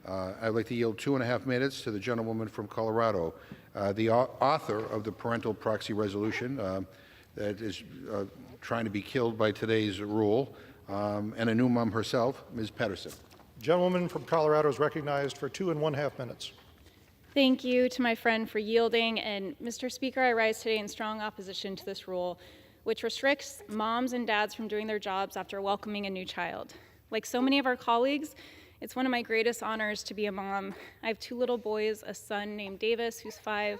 I'd like to yield 2.5 minutes to the gentlewoman from Colorado, the author of the parental proxy resolution that is trying to be killed by today's rule, and a new mom herself, Ms. Pettersen. Gentlewoman from Colorado is recognized for 2.5 minutes. Thank you to my friend for yielding. And Mr. Speaker, I rise today in strong opposition to this rule, which restricts moms and dads from doing their jobs after welcoming a new child. Like so many of our colleagues, it's one of my greatest honors to be a mom. I have 2 little boys, a son named Davis, who's 5,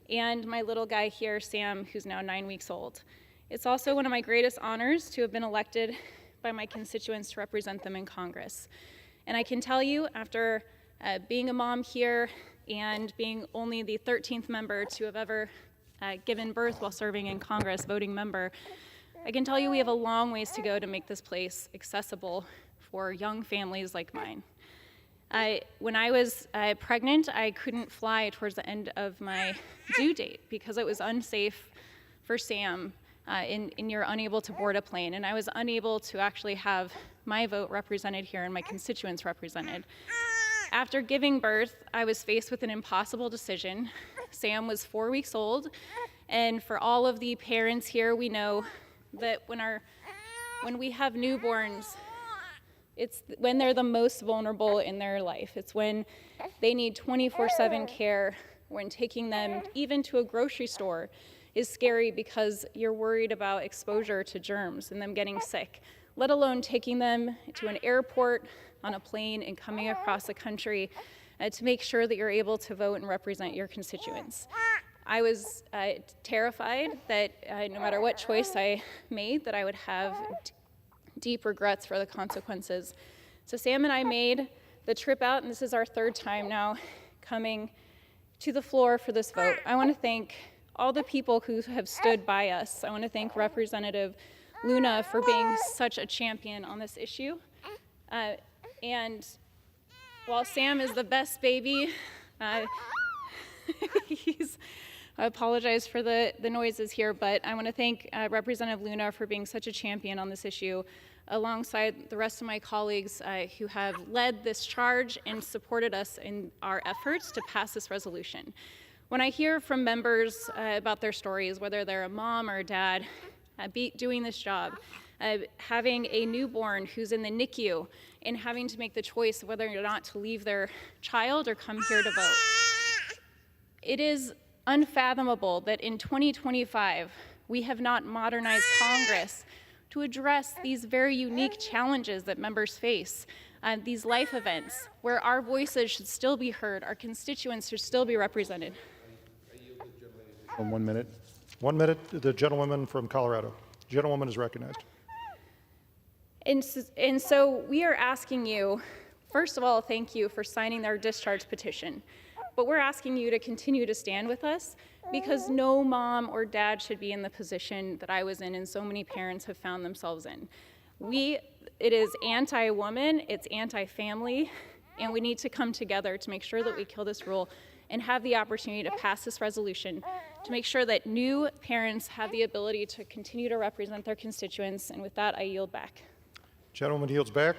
and my little guy here, Sam, who's now 9 weeks old. It's also one of my greatest honors to have been elected by my constituents to represent them in Congress. And I can tell you, after being a mom here and being only the 13th member to have ever given birth while serving in Congress, voting member, I can tell you we have a long ways to go to make this place accessible for young families like mine. When I was pregnant, I couldn't fly towards the end of my due date because it was unsafe for Sam, and you're unable to board a plane, and I was unable to actually have my vote represented here and my constituents represented. After giving birth, I was faced with an impossible decision. Sam was 4 weeks old, and for all of the parents here, we know that when we have newborns, it's when they're the most vulnerable in their life. It's when they need 24/7 care, when taking them even to a grocery store is scary because you're worried about exposure to germs and them getting sick, let alone taking them to an airport, on a plane, and coming across the country to make sure that you're able to vote and represent your constituents. I was terrified that no matter what choice I made, that I would have deep regrets for the consequences. So Sam and I made the trip out, and this is our 3rd time now coming to the floor for this vote. I want to thank all the people who have stood by us. I want to thank Representative Luna for being such a champion on this issue. And while Sam is the best baby, I apologize for the noises here, but I want to thank Representative Luna for being such a champion on this issue, alongside the rest of my colleagues who have led this charge and supported us in our efforts to pass this resolution. When I hear from members about their stories, whether they're a mom or a dad doing this job, having a newborn who's in the NICU and having to make the choice of whether or not to leave their child or come here to vote, it is unfathomable that in 2025 we have not modernized Congress to address these very unique challenges that members face, these life events where our voices should still be heard, our constituents should still be represented. 1 minute. 1 minute, the gentlewoman from Colorado. Gentlewoman is recognized. And so we are asking you, first of all, thank you for signing our discharge petition. But we're asking you to continue to stand with us because no mom or dad should be in the position that I was in and so many parents have found themselves in. It is anti-woman, it's anti-family, and we need to come together to make sure that we kill this rule and have the opportunity to pass this resolution to make sure that new parents have the ability to continue to represent their constituents. And with that, I yield back. Gentleman yields back.